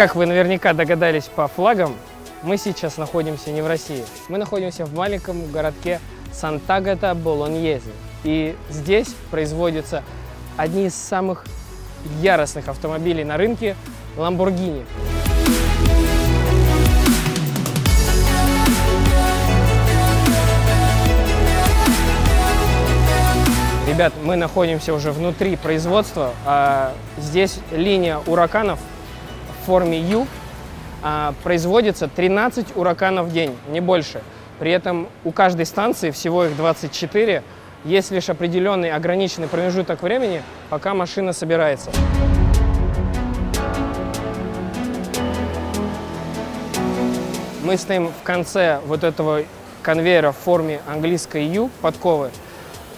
Как вы наверняка догадались по флагам, мы сейчас находимся не в России. Мы находимся в маленьком городке Сант'Агата-Болоньезе. И здесь производятся одни из самых яростных автомобилей на рынке – Lamborghini. Ребят, мы находимся уже внутри производства. Здесь линия ураканов в форме U. Производится 13 ураканов в день, не больше. При этом у каждой станции, всего их 24, есть лишь определенный ограниченный промежуток времени, пока машина собирается. Мы стоим в конце вот этого конвейера в форме английской U, подковы.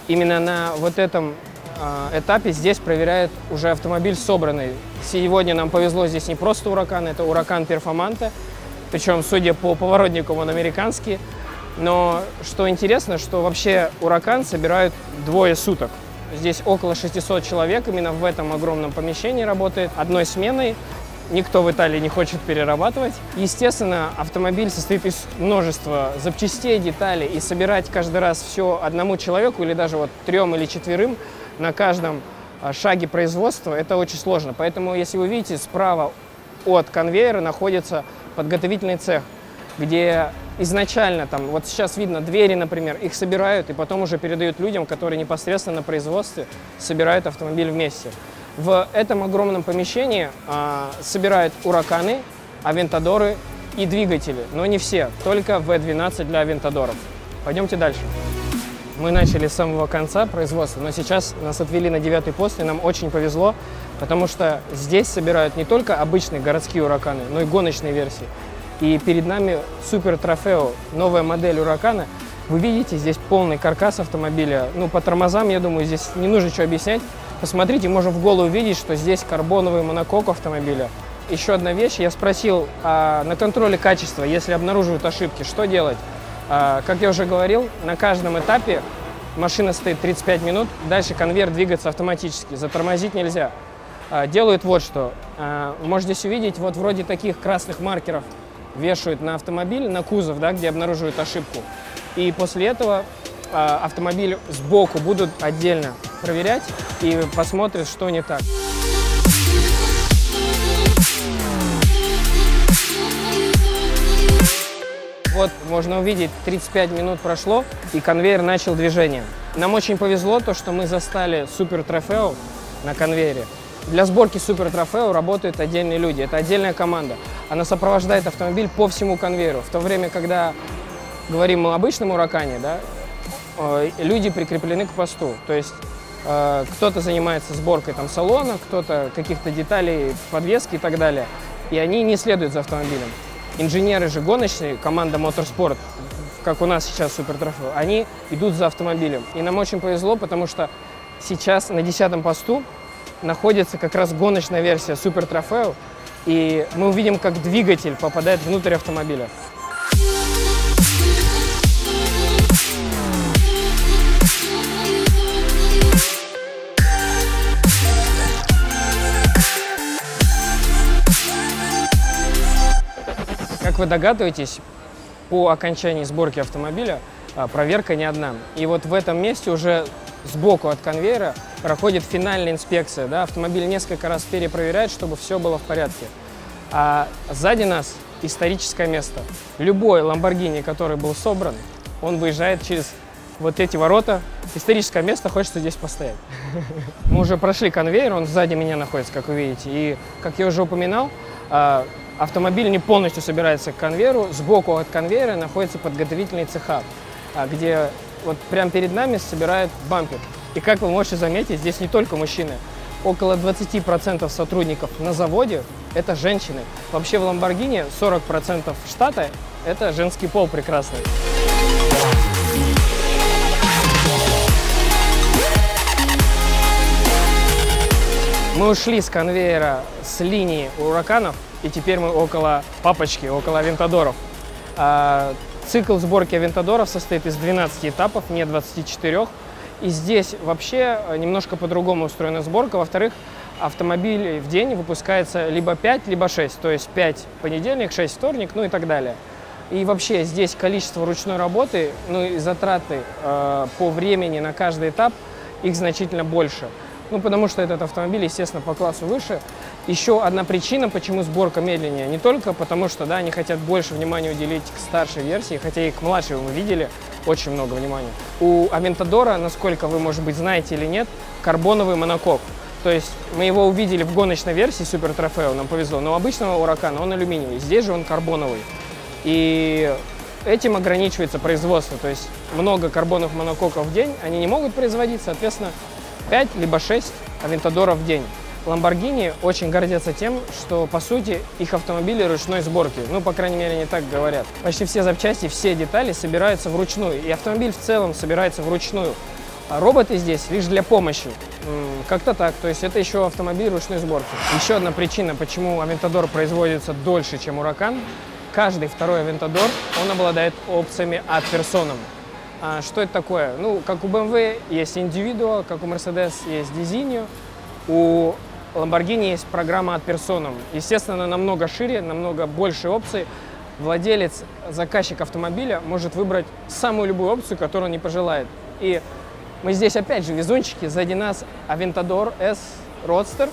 Именно на вот этом этапе здесь проверяют уже автомобиль собранный. Сегодня нам повезло, здесь не просто уракан, это уракан Перформанте. Причем, судя по поворотнику, он американский. Но что интересно, что вообще уракан собирают двое суток. Здесь около 600 человек именно в этом огромном помещении работает одной сменой. Никто в Италии не хочет перерабатывать. Естественно, автомобиль состоит из множества запчастей, деталей, и собирать каждый раз все одному человеку или даже вот 3 или 4 на каждом шаге производства – это очень сложно. Поэтому, если вы видите, справа от конвейера находится подготовительный цех, где изначально, там, вот сейчас видно двери, например, их собирают и потом уже передают людям, которые непосредственно на производстве собирают автомобиль вместе. В этом огромном помещении собирают ураканы, авентадоры и двигатели, но не все, только V12 для авентадоров. Пойдемте дальше. Мы начали с самого конца производства, но сейчас нас отвели на 9-й пост, и нам очень повезло, потому что здесь собирают не только обычные городские ураканы, но и гоночные версии. И перед нами Super Trofeo, новая модель уракана. Вы видите, здесь полный каркас автомобиля. Ну, по тормозам, я думаю, здесь не нужно ничего объяснять. Посмотрите, можно в голову видеть, что здесь карбоновый монокок автомобиля. Еще одна вещь, я спросил на контроле качества, если обнаруживают ошибки, что делать? Как я уже говорил, на каждом этапе машина стоит 35 минут, дальше конвейер двигается автоматически, затормозить нельзя. Делают вот что. Можете здесь увидеть, вот вроде таких красных маркеров вешают на автомобиль, на кузов, да, где обнаруживают ошибку. И после этого автомобиль сбоку будут отдельно проверять и посмотрят, что не так. Вот можно увидеть, 35 минут прошло, и конвейер начал движение. Нам очень повезло то, что мы застали Super Trofeo на конвейере. Для сборки Super Trofeo работают отдельные люди, это отдельная команда. Она сопровождает автомобиль по всему конвейеру. В то время, когда говорим мы об обычном уракане, да, люди прикреплены к посту. То есть кто-то занимается сборкой там салона, кто-то каких-то деталей, подвески и так далее. И они не следуют за автомобилем. Инженеры же гоночные, команда Motorsport, как у нас сейчас Super Trofeo, они идут за автомобилем. И нам очень повезло, потому что сейчас на 10-м посту находится как раз гоночная версия Super Trofeo, и мы увидим, как двигатель попадает внутрь автомобиля. Как вы догадываетесь, по окончании сборки автомобиля проверка не одна. И вот в этом месте уже сбоку от конвейера проходит финальная инспекция. Да? Автомобиль несколько раз перепроверяет, чтобы все было в порядке. А сзади нас историческое место. Любой Lamborghini, который был собран, он выезжает через вот эти ворота. Историческое место, хочется здесь постоять. Мы уже прошли конвейер, он сзади меня находится, как вы видите. И, как я уже упоминал, автомобиль не полностью собирается к конвейеру. Сбоку от конвейера находится подготовительный цеха, где вот прямо перед нами собирают бампер. И как вы можете заметить, здесь не только мужчины. Около 20% сотрудников на заводе – это женщины. Вообще в Lamborghini 40% штата – это женский пол прекрасный. Мы ушли с конвейера, с линии ураканов, и теперь мы около папочки, около авентадоров. Цикл сборки авентадоров состоит из 12 этапов, не 24. И здесь вообще немножко по-другому устроена сборка. Во-вторых, автомобилей в день выпускается либо 5, либо 6. То есть 5 понедельник, 6 вторник, ну и так далее. И вообще здесь количество ручной работы, ну и затраты по времени на каждый этап, их значительно больше. Ну, потому что этот автомобиль, естественно, по классу выше. Еще одна причина, почему сборка медленнее, не только потому, что, да, они хотят больше внимания уделить к старшей версии, хотя и к младшей вы видели очень много внимания. У Aventador, насколько вы, может быть, знаете или нет, карбоновый монокок. То есть мы его увидели в гоночной версии Super Trofeo, нам повезло, но у обычного Huracan он алюминиевый, здесь же он карбоновый. И этим ограничивается производство, то есть много карбоновых монококов в день они не могут производить, соответственно, 5 либо 6 Aventador в день. Lamborghini очень гордятся тем, что, по сути, их автомобили ручной сборки. Ну, по крайней мере, они так говорят. Почти все запчасти, все детали собираются вручную. И автомобиль в целом собирается вручную. А роботы здесь лишь для помощи. Как-то так. То есть это еще автомобиль ручной сборки. Еще одна причина, почему Aventador производится дольше, чем Huracan. Каждый второй Aventador, он обладает опциями ad personam. А что это такое? Ну, как у BMW есть Individual, как у Mercedes есть Designo, у Lamborghini есть программа ad personam. Естественно, она намного шире, намного больше опций. Владелец, заказчик автомобиля может выбрать самую любую опцию, которую он не пожелает. И мы здесь опять же везунчики. Сзади нас Aventador S Roadster.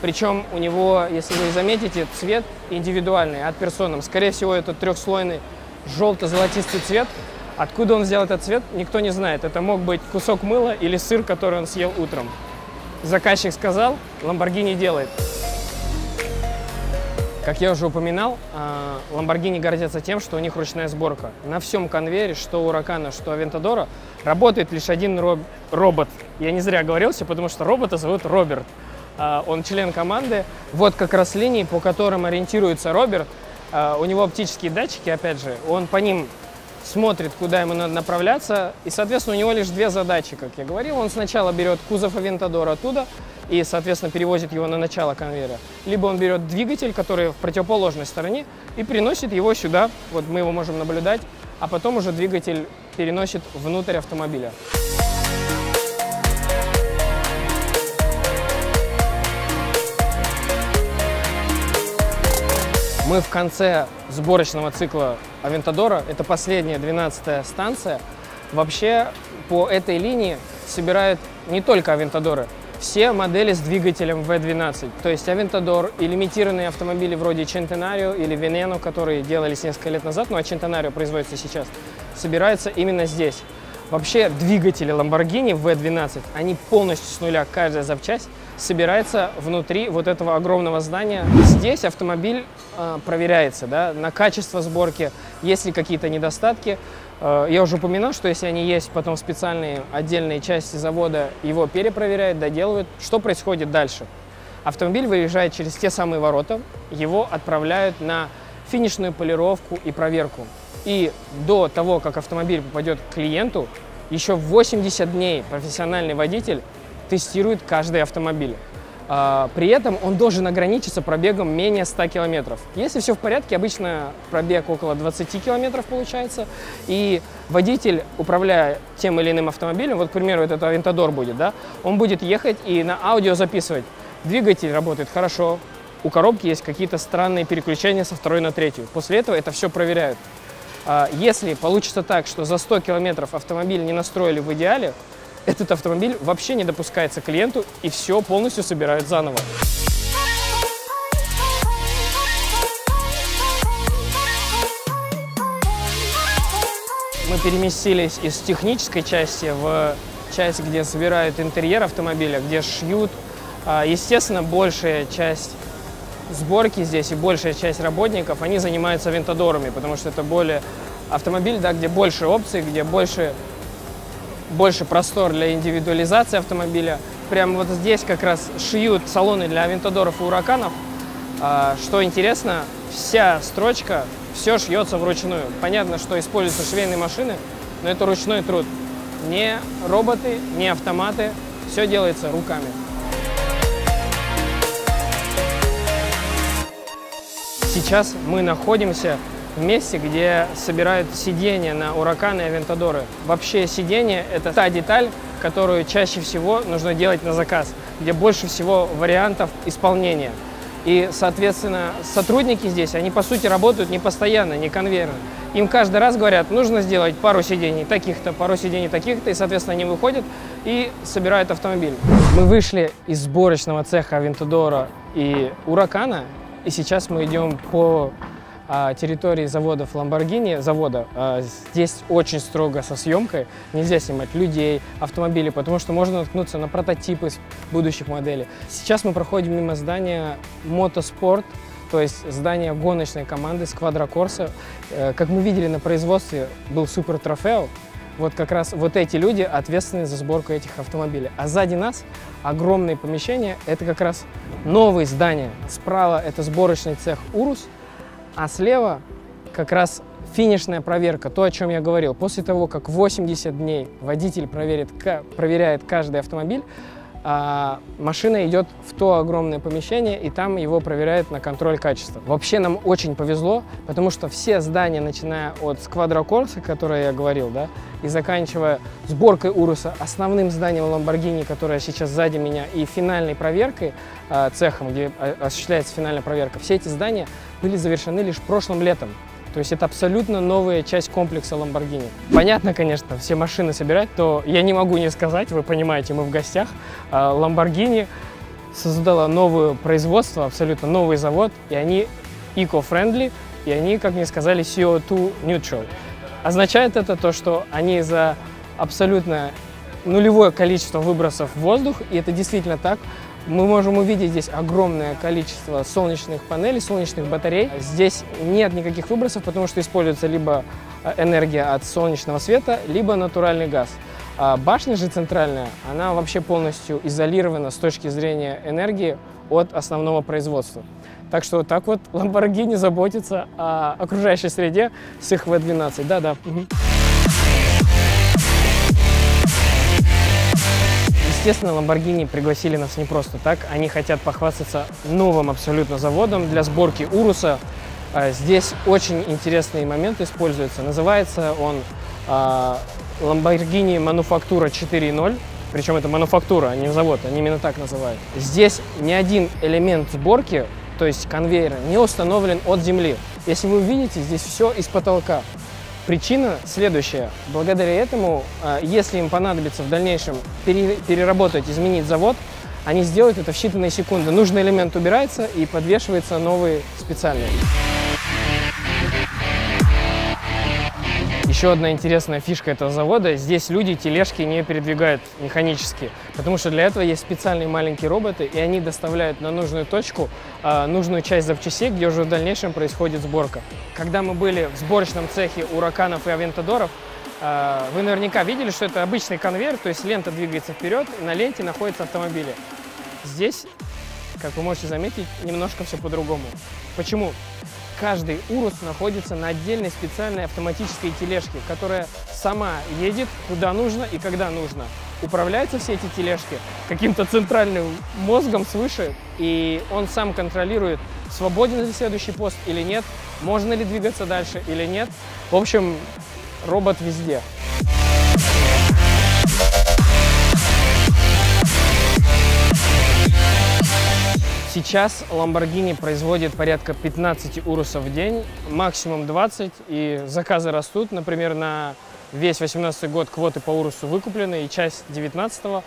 Причем у него, если вы заметите, цвет индивидуальный, ad personam. Скорее всего, это трехслойный желто-золотистый цвет. Откуда он взял этот цвет, никто не знает. Это мог быть кусок мыла или сыр, который он съел утром. Заказчик сказал, Lamborghini делает. Как я уже упоминал, Lamborghini гордятся тем, что у них ручная сборка. На всем конвейере, что у Huracan, что у Aventador, работает лишь один робот. Я не зря оговорился, потому что робота зовут Роберт. Он член команды. Вот как раз линии, по которым ориентируется Роберт. У него оптические датчики, опять же, он по ним смотрит, куда ему надо направляться, и, соответственно, у него лишь две задачи, как я говорил. Он сначала берет кузов Aventador оттуда и, соответственно, перевозит его на начало конвейера. Либо он берет двигатель, который в противоположной стороне, и переносит его сюда, вот мы его можем наблюдать, а потом уже двигатель переносит внутрь автомобиля. Мы в конце сборочного цикла Aventador, это последняя 12-я станция. Вообще по этой линии собирают не только Aventador, все модели с двигателем V12. То есть Aventador и лимитированные автомобили вроде Centenario или Veneno, которые делались несколько лет назад, ну а Centenario производится сейчас, собираются именно здесь. Вообще двигатели Lamborghini V12, они полностью с нуля, каждая запчасть собирается внутри вот этого огромного здания. Здесь автомобиль проверяется, да, на качество сборки, есть ли какие-то недостатки. Я уже упоминал, что если они есть, потом специальные отдельные части завода его перепроверяют, доделывают. Что происходит дальше? Автомобиль выезжает через те самые ворота, его отправляют на финишную полировку и проверку. И до того, как автомобиль попадет к клиенту, еще 80 дней профессиональный водитель тестирует каждый автомобиль. При этом он должен ограничиться пробегом менее 100 километров. Если все в порядке, обычно пробег около 20 километров получается. И водитель, управляя тем или иным автомобилем, вот, к примеру, этот Aventador будет, да, он будет ехать и на аудио записывать. Двигатель работает хорошо, у коробки есть какие-то странные переключения со второй на третью. После этого это все проверяют. Если получится так, что за 100 километров автомобиль не настроили в идеале, этот автомобиль вообще не допускается к клиенту и все полностью собирают заново. Мы переместились из технической части в часть, где собирают интерьер автомобиля, где шьют. Естественно, большая часть сборки здесь и большая часть работников, они занимаются Aventador'ами, потому что это более автомобиль, да, где больше опций, где больше простор для индивидуализации автомобиля. Прямо вот здесь как раз шьют салоны для Aventador'ов и Huracan'ов. Что интересно, вся строчка, все шьется вручную. Понятно, что используются швейные машины, но это ручной труд. Не роботы, не автоматы, все делается руками. Сейчас мы находимся в месте, где собирают сиденья на Huracan и Aventador. Вообще сиденье – это та деталь, которую чаще всего нужно делать на заказ. где больше всего вариантов исполнения. И, соответственно, сотрудники здесь, они, по сути, работают не постоянно, не конвейерно. Им каждый раз говорят, нужно сделать пару сидений таких-то, пару сидений таких-то, и, соответственно, они выходят и собирают автомобиль. Мы вышли из сборочного цеха Aventador и Huracan, и сейчас мы идем по территории заводов Lamborghini, здесь очень строго со съемкой, нельзя снимать людей, автомобили, потому что можно наткнуться на прототипы будущих моделей. Сейчас мы проходим мимо здания Motorsport, то есть здание гоночной команды Squadra Corsa. Как мы видели на производстве, был Super Trofeo. Вот как раз вот эти люди ответственны за сборку этих автомобилей. А сзади нас огромные помещения, это как раз новые здания. Справа это сборочный цех Urus, а слева как раз финишная проверка, то, о чем я говорил. После того, как 80 дней водитель проверяет каждый автомобиль, машина идет в то огромное помещение, и там его проверяют на контроль качества. Вообще нам очень повезло, потому что все здания, начиная от Squadra Corsa, которое я говорил, да, и заканчивая сборкой Уруса, основным зданием Lamborghini, которое сейчас сзади меня, и финальной проверкой, цехом, где осуществляется финальная проверка, все эти здания были завершены лишь прошлым летом. То есть это абсолютно новая часть комплекса Lamborghini. Понятно, конечно, все машины собирать, то я не могу не сказать, вы понимаете, мы в гостях. Lamborghini создала новое производство, абсолютно новый завод, и они eco-friendly, и они, как мне сказали, CO2 neutral. Означает это то, что они за абсолютно нулевое количество выбросов в воздух, и это действительно так. Мы можем увидеть здесь огромное количество солнечных панелей, солнечных батарей. Здесь нет никаких выбросов, потому что используется либо энергия от солнечного света, либо натуральный газ. А башня же центральная, она вообще полностью изолирована с точки зрения энергии от основного производства. Так что вот так вот Lamborghini заботится о окружающей среде с их V12. Да-да. Естественно, Lamborghini пригласили нас не просто так. Они хотят похвастаться новым абсолютно заводом для сборки Уруса. Здесь очень интересные моменты используются. Называется он Lamborghini Manufactura 4.0. Причем это мануфактура, а не завод, они именно так называют. Здесь ни один элемент сборки, то есть конвейера, не установлен от земли. Если вы увидите, здесь все из потолка. Причина следующая. Благодаря этому, если им понадобится в дальнейшем переработать, изменить завод, они сделают это в считанные секунды. Нужный элемент убирается и подвешивается новый специальный. Еще одна интересная фишка этого завода. Здесь люди тележки не передвигают механически, потому что для этого есть специальные маленькие роботы, и они доставляют на нужную точку нужную часть запчастей, где уже в дальнейшем происходит сборка. Когда мы были в сборочном цехе Huracan'ов и Aventador'ов, вы наверняка видели, что это обычный конвейер, то есть лента двигается вперед, и на ленте находятся автомобили. Здесь, как вы можете заметить, немножко все по-другому. Почему? Каждый Урус находится на отдельной специальной автоматической тележке, которая сама едет куда нужно и когда нужно. Управляются все эти тележки каким-то центральным мозгом свыше, и он сам контролирует, свободен ли следующий пост или нет, можно ли двигаться дальше или нет. В общем, робот везде. Сейчас Lamborghini производит порядка 15 урусов в день, максимум 20, и заказы растут. Например, на весь 2018 год квоты по урусу выкуплены, и часть 2019,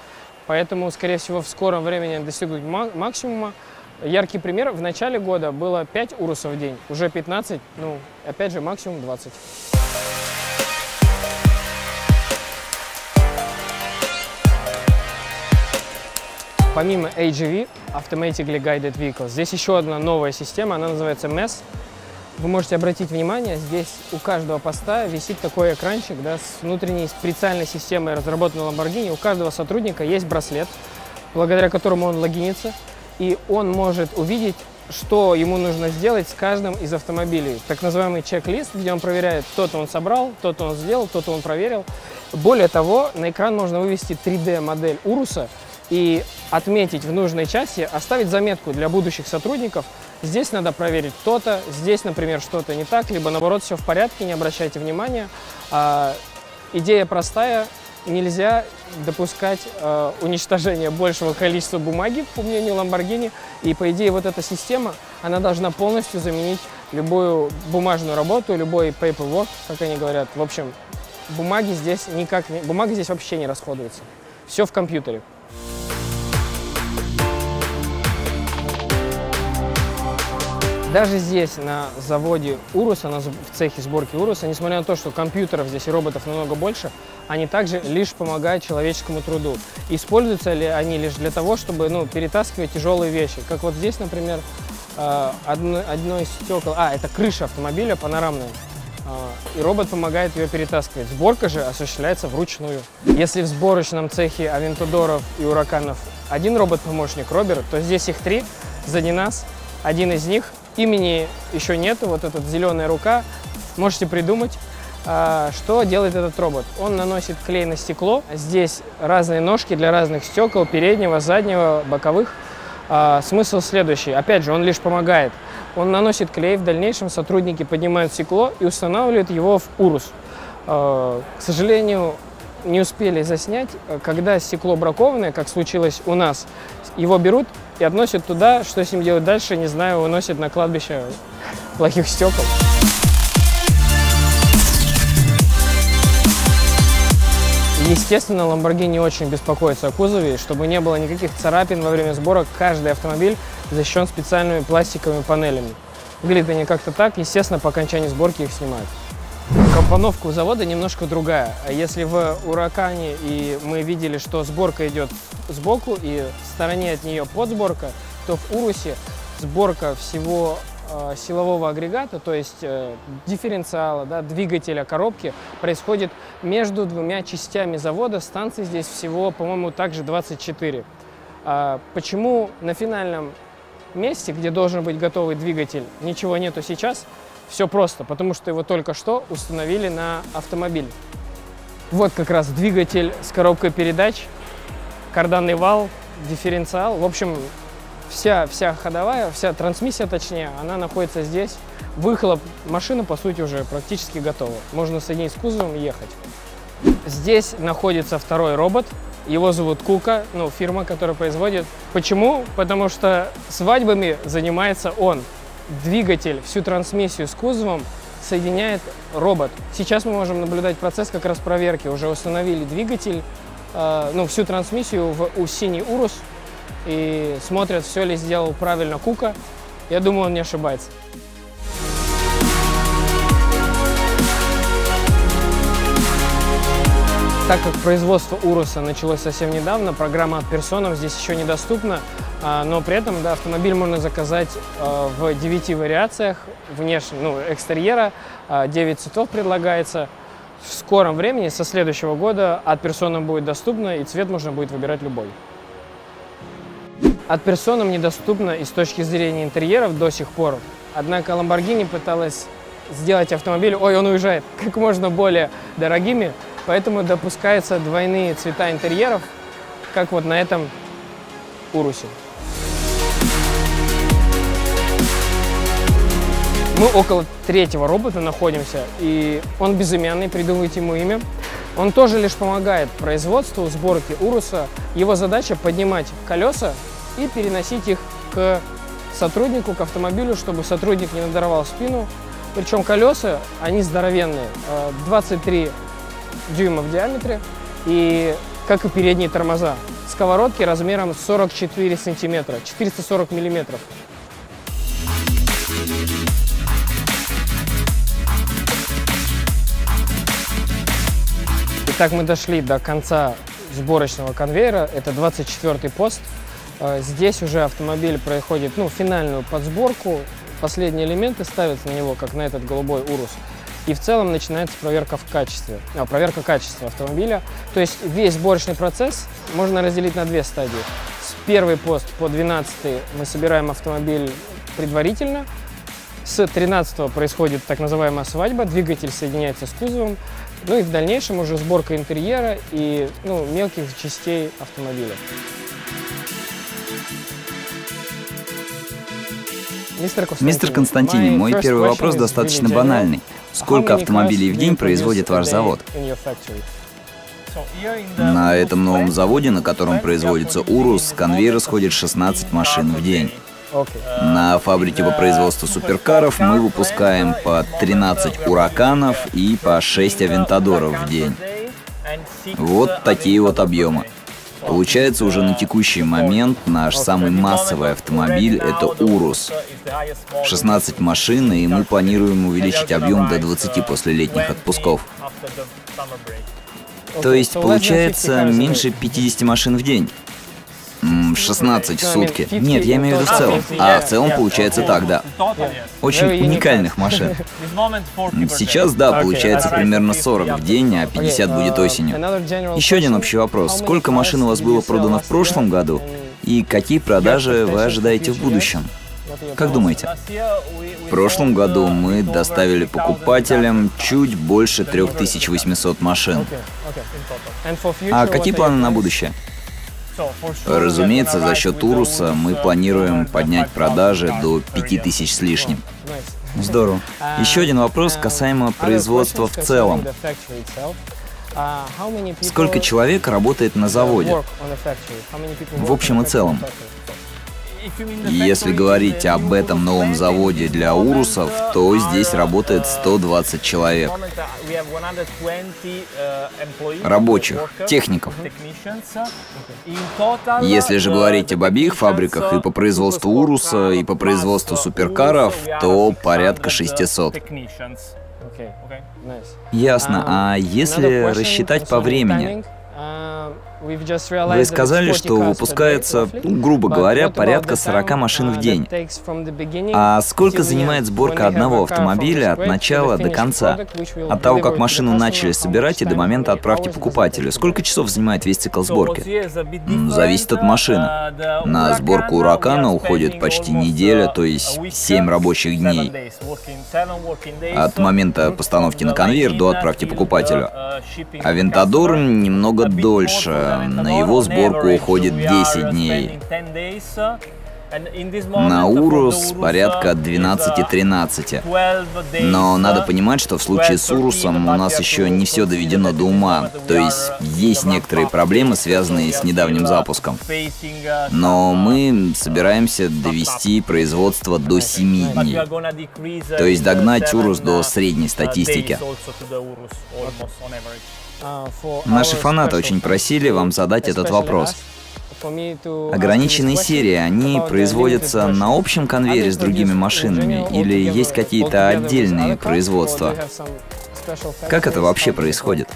поэтому, скорее всего, в скором времени достигнут максимума. Яркий пример: в начале года было 5 урусов в день, уже 15, ну, опять же, максимум 20. Помимо AGV, Automatically Guided Vehicles, здесь еще одна новая система, она называется MES. Вы можете обратить внимание, здесь у каждого поста висит такой экранчик, да, с внутренней специальной системой, разработанной Lamborghini. У каждого сотрудника есть браслет, благодаря которому он логинится, и он может увидеть, что ему нужно сделать с каждым из автомобилей. Так называемый чек-лист, где он проверяет, то-то он собрал, то-то он сделал, то-то он проверил. Более того, на экран можно вывести 3D-модель Уруса и отметить в нужной части, оставить заметку для будущих сотрудников. Здесь надо проверить то-то, здесь, например, что-то не так, либо наоборот все в порядке, не обращайте внимания. Идея простая, нельзя допускать уничтожения большего количества бумаги, по мнению Lamborghini. И, по идее, вот эта система, она должна полностью заменить любую бумажную работу, любой paperwork, как они говорят. В общем, бумага здесь вообще не расходуется. Все в компьютере. Даже здесь, на заводе Уруса, в цехе сборки Уруса, несмотря на то, что компьютеров здесь и роботов намного больше, они также лишь помогают человеческому труду. Используются ли они лишь для того, чтобы перетаскивать тяжелые вещи? Как вот здесь, например, одно из стекол, это крыша автомобиля панорамная, и робот помогает ее перетаскивать. Сборка же осуществляется вручную. Если в сборочном цехе Авентадоров и Ураканов один робот-помощник Роберт, то здесь их 3, сзади нас. Один из них, имени еще нету, вот эта зеленая рука, можете придумать, что делает этот робот. Он наносит клей на стекло, здесь разные ножки для разных стекол, переднего, заднего, боковых. Смысл следующий, опять же, он лишь помогает. Он наносит клей, в дальнейшем сотрудники поднимают стекло и устанавливают его в Урус. К сожалению, не успели заснять, когда стекло бракованное, как случилось у нас, его берут и относят туда, что с ним делать дальше, не знаю, уносят на кладбище плохих стекол. Естественно, Lamborghini очень беспокоится о кузове, чтобы не было никаких царапин во время сборок. Каждый автомобиль защищен специальными пластиковыми панелями. Выглядят они как-то так, естественно, по окончании сборки их снимают. Компоновка у завода немножко другая. Если в Уракане мы видели, что сборка идет сбоку и в стороне от нее подсборка, то в Урусе сборка всего силового агрегата, то есть дифференциала, двигателя, коробки, происходит между двумя частями завода. Станций здесь всего, по-моему, также 24. Почему на финальном месте, где должен быть готовый двигатель, ничего нету сейчас? Все просто, потому что его только что установили на автомобиль. Вот как раз двигатель с коробкой передач, карданный вал, дифференциал. В общем, вся ходовая, вся трансмиссия, точнее, она находится здесь. Выхлоп, машина, по сути, уже практически готова. Можно соединить с кузовом и ехать. Здесь находится второй робот. Его зовут Кука, фирма, которая производит. Почему? Потому что свадьбами занимается он. Двигатель, всю трансмиссию с кузовом соединяет робот. Сейчас мы можем наблюдать процесс как раз проверки. Уже установили двигатель, всю трансмиссию у синий Урус и смотрят, все ли сделал правильно Кука. Я думаю, он не ошибается. Так как производство Уруса началось совсем недавно, программа от Persona здесь еще недоступна, но при этом автомобиль можно заказать в 9 вариациях экстерьера, 9 цветов предлагается. В скором времени, со следующего года, от Persona будет доступно, и цвет можно будет выбирать любой. От Persona недоступно и с точки зрения интерьеров до сих пор, однако Lamborghini пыталась сделать автомобиль, он уезжает, как можно более дорогими. Поэтому допускаются двойные цвета интерьеров, как вот на этом Урусе. Мы около третьего робота находимся, и он безымянный, придумывать ему имя. Он тоже лишь помогает производству, сборке Уруса. Его задача поднимать колеса и переносить их к сотруднику, к автомобилю, чтобы сотрудник не надорвал спину. Причем колеса, они здоровенные, 23 дюйма в диаметре, и как и передние тормоза. Сковородки размером 44 сантиметра, 440 миллиметров. Итак, мы дошли до конца сборочного конвейера, это 24-й пост. Здесь уже автомобиль проходит финальную подсборку, последние элементы ставятся на него, как на этот голубой Урус. И в целом начинается проверка качества автомобиля. То есть весь сборочный процесс можно разделить на две стадии. С первый пост по 12 мы собираем автомобиль предварительно. С 13 происходит так называемая свадьба, двигатель соединяется с кузовом. И в дальнейшем уже сборка интерьера и мелких частей автомобиля. Мистер Константини, мой первый вопрос достаточно банальный. Сколько автомобилей в день производит ваш завод? На этом новом заводе, на котором производится Урус, с конвейера сходит 16 машин в день. На фабрике по производству суперкаров мы выпускаем по 13 ураканов и по 6 авентадоров в день. Вот такие вот объемы. Получается, уже на текущий момент наш самый массовый автомобиль — это Урус. 16 машин, и мы планируем увеличить объем до 20 после летних отпусков. То есть, получается, меньше 50 машин в день. 16 в сутки. Нет, я имею в виду в целом. А в целом получается так, да. Очень уникальных машин. Сейчас, да, получается примерно 40 в день, а 50 будет осенью. Еще один общий вопрос. Сколько машин у вас было продано в прошлом году? И какие продажи вы ожидаете в будущем? Как думаете? В прошлом году мы доставили покупателям чуть больше 3800 машин. А какие планы на будущее? Разумеется, за счет Уруса мы планируем поднять продажи до 5000 с лишним. Здорово. Еще один вопрос касаемо производства в целом. Сколько человек работает на заводе? В общем и целом. Если говорить об этом новом заводе для Урусов, то здесь работает 120 человек. Рабочих, техников. Если же говорить об обеих фабриках, и по производству Уруса, и по производству суперкаров, то порядка 600. Ясно. А если рассчитать по времени? Вы сказали, что выпускается, грубо говоря, порядка 40 машин в день. А сколько занимает сборка одного автомобиля от начала до конца? От того, как машину начали собирать, и до момента отправки покупателю. Сколько часов занимает весь цикл сборки? Зависит от машины. На сборку уракана уходит почти неделя, то есть 7 рабочих дней. От момента постановки на конвейер до отправки покупателю. Авентадор немного дольше. На его сборку уходит 10 дней. На Урус порядка 12-13. Но надо понимать, что в случае с Урусом у нас еще не все доведено до ума. То есть некоторые проблемы, связанные с недавним запуском. Но мы собираемся довести производство до 7 дней. То есть догнать Урус до средней статистики. Наши фанаты очень просили вам задать этот вопрос. Ограниченные серии, они производятся на общем конвейере с другими машинами или есть какие-то отдельные производства? Как это вообще происходит?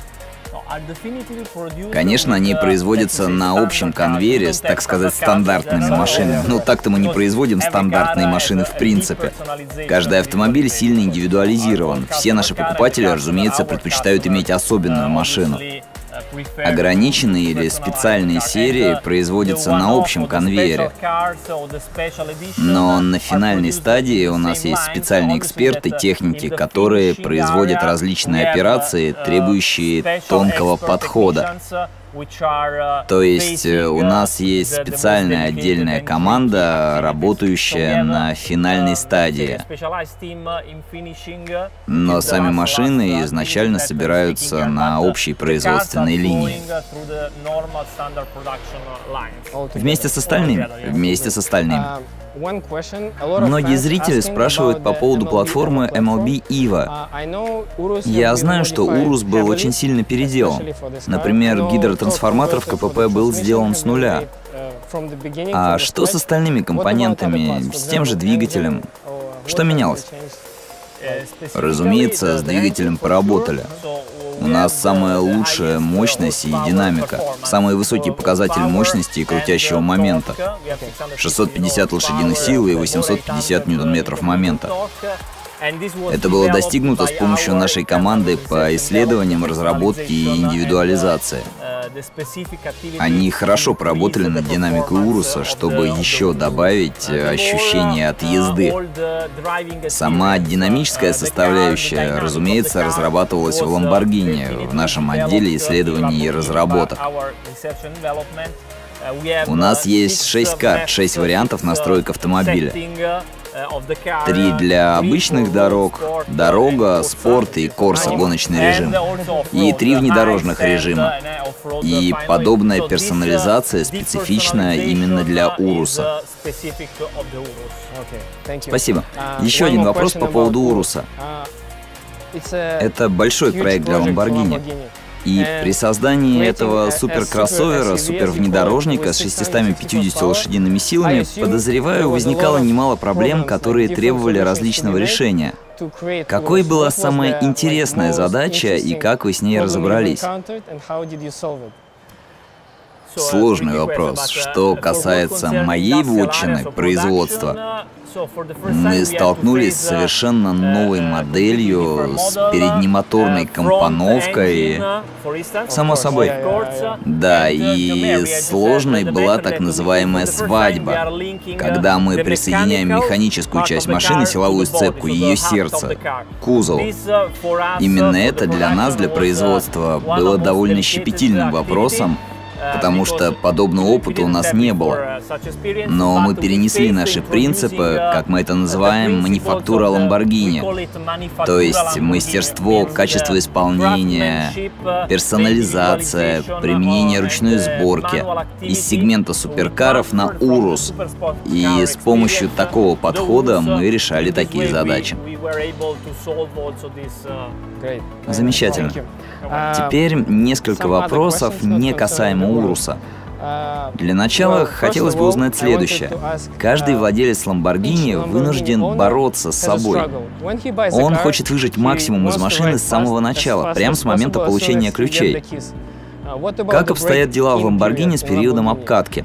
Конечно, они производятся на общем конвейере с, так сказать, стандартными машинами. Но так-то мы не производим стандартные машины в принципе. Каждый автомобиль сильно индивидуализирован. Все наши покупатели, разумеется, предпочитают иметь особенную машину. Ограниченные или специальные серии производятся на общем конвейере. Но на финальной стадии у нас есть специальные эксперты, техники, которые производят различные операции, требующие тонкого подхода. То есть у нас есть специальная отдельная команда, работающая на финальной стадии. Но сами машины изначально собираются на общей производственной линии. Вместе с остальными. Вместе с остальными. Многие зрители спрашивают по поводу платформы MLB EVA. Я знаю, что Урус был очень сильно переделан. Например, гидротрансформатор в КПП был сделан с нуля. А что с остальными компонентами, с тем же двигателем? Что менялось? Разумеется, с двигателем поработали. У нас самая лучшая мощность и динамика. Самый высокий показатель мощности и крутящего момента. 650 лошадиных сил и 850 ньютон-метров момента. Это было достигнуто с помощью нашей команды по исследованиям, разработке и индивидуализации. Они хорошо поработали над динамикой Уруса, чтобы еще добавить ощущение от езды. Сама динамическая составляющая, разумеется, разрабатывалась в Lamborghini, в нашем отделе исследований и разработок. У нас есть 6 карт, 6 вариантов настроек автомобиля. 3 для обычных дорог, дорога, спорт и Корса, гоночный режим. И 3 внедорожных режима. И подобная персонализация специфична именно для Уруса. Спасибо. Еще один вопрос по поводу Уруса. Это большой проект для Lamborghini. И при создании этого суперкроссовера, супервнедорожника с 650 лошадиными силами, подозреваю, возникало немало проблем, которые требовали различного решения. Какой была самая интересная задача и как вы с ней разобрались? Сложный вопрос. Что касается моей вотчины, производства, мы столкнулись с совершенно новой моделью, с переднемоторной компоновкой. Само собой. Да, и сложной была так называемая свадьба, когда мы присоединяем механическую часть машины, силовую сцепку, ее сердце, к кузову. Именно это для нас, для производства, было довольно щепетильным вопросом, потому что подобного опыта у нас не было. Но мы перенесли наши принципы, как мы это называем, манифактура Lamborghini. То есть мастерство, качество исполнения, персонализация, применение ручной сборки из сегмента суперкаров на Урус. И с помощью такого подхода мы решали такие задачи. Замечательно. Теперь несколько вопросов, не касаемо Уруса. Для начала хотелось бы узнать следующее. Каждый владелец Lamborghini вынужден бороться с собой. Он хочет выжать максимум из машины с самого начала, прямо с момента получения ключей. Как обстоят дела в Lamborghini с периодом обкатки?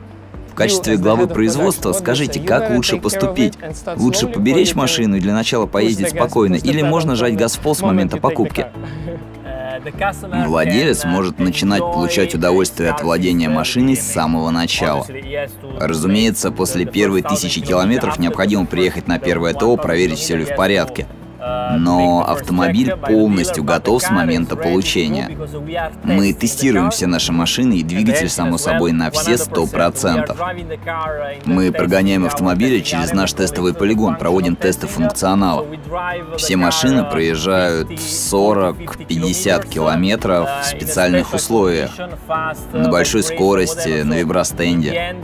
В качестве главы производства скажите, как лучше поступить? Лучше поберечь машину и для начала поездить спокойно, или можно жать газ в пол с момента покупки? Владелец может начинать получать удовольствие от владения машиной с самого начала. Разумеется, после первой 1000 километров необходимо приехать на первое ТО, проверить, все ли в порядке. Но автомобиль полностью готов с момента получения. Мы тестируем все наши машины и двигатель, само собой, на все 100%. Мы прогоняем автомобили через наш тестовый полигон, проводим тесты функционала. Все машины проезжают 40-50 километров в специальных условиях, на большой скорости, на вибростенде.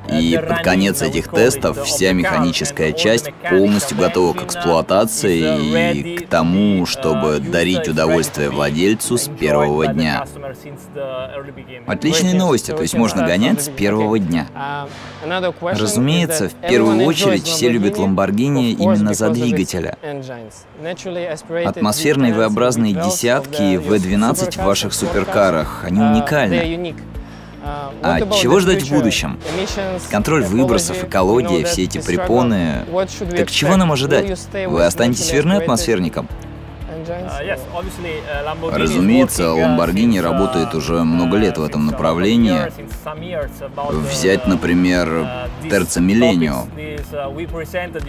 И под конец этих тестов вся механическая часть полностью готова к эксплуатации и к тому, чтобы дарить удовольствие владельцу с первого дня. Отличные новости, то есть можно гонять с первого дня. Разумеется, в первую очередь все любят Lamborghini именно за двигателя. Атмосферные V-образные десятки V12 в ваших суперкарах, они уникальны. А чего ждать в будущем? Контроль выбросов, экология, все эти препоны. Так чего нам ожидать? Вы останетесь верны атмосферникам? Разумеется, Lamborghini работает уже много лет в этом направлении. Взять, например, Terza Millennio.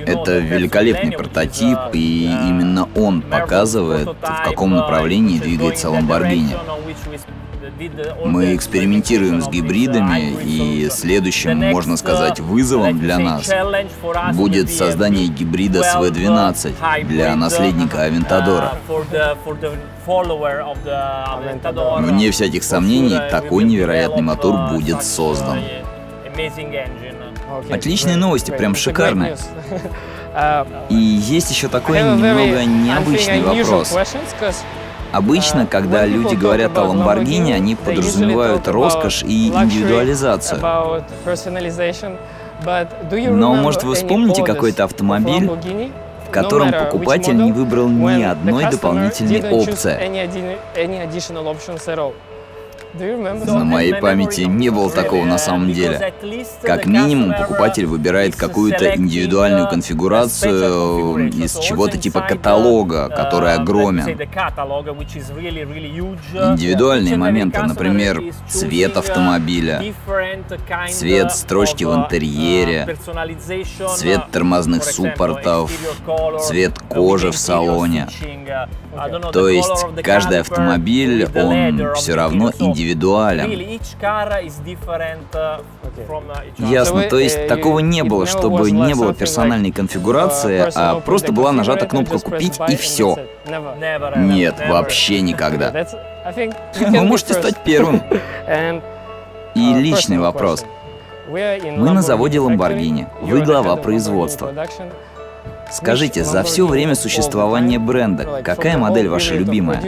Это великолепный прототип, и именно он показывает, в каком направлении двигается Lamborghini. Мы экспериментируем с гибридами, и следующим, можно сказать, вызовом для нас будет создание гибрида с V12 для наследника Авентадора. Вне всяких сомнений, такой невероятный мотор будет создан. Отличные новости, прям шикарные. И есть еще такой немного необычный вопрос. Обычно, когда люди говорят о Lamborghini, они подразумевают роскошь и индивидуализацию. Но, может, вы вспомните какой-то автомобиль, в котором покупатель не выбрал ни одной дополнительной опции? На моей памяти не было такого на самом деле. Как минимум, покупатель выбирает какую-то индивидуальную конфигурацию из чего-то типа каталога, который огромен. Индивидуальные моменты, например, цвет автомобиля, цвет строчки в интерьере, цвет тормозных суппортов, цвет кожи в салоне. То есть каждый автомобиль, он все равно индивидуальный индивидуален. Ясно, то есть такого не было, чтобы не было персональной конфигурации, а просто была нажата кнопка «Купить» и все. Нет, вообще никогда. Вы можете стать первым. И личный вопрос. Мы на заводе Lamborghini. Вы глава производства. Скажите, за все время существования бренда, какая модель ваша любимая?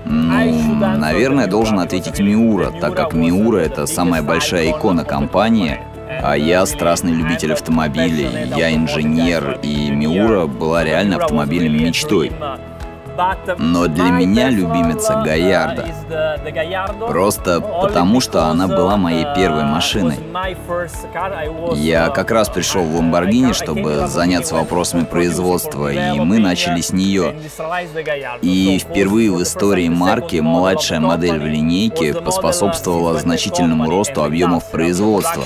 Наверное, должен ответить Миура, так как Миура — это самая большая икона компании, а я страстный любитель автомобилей, я инженер, и Миура была реально автомобильной мечтой. Но для меня любимица Гаярдо. Просто потому, что она была моей первой машиной. Я как раз пришел в Lamborghini, чтобы заняться вопросами производства, и мы начали с нее. И впервые в истории марки младшая модель в линейке поспособствовала значительному росту объемов производства.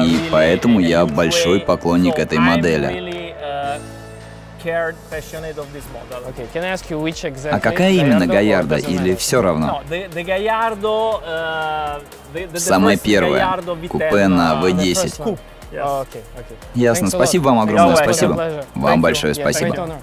И поэтому я большой поклонник этой модели. А какая именно Гаярдо, или все равно? Самая первая, купе на V10. Ясно, спасибо вам огромное, спасибо. Вам большое спасибо.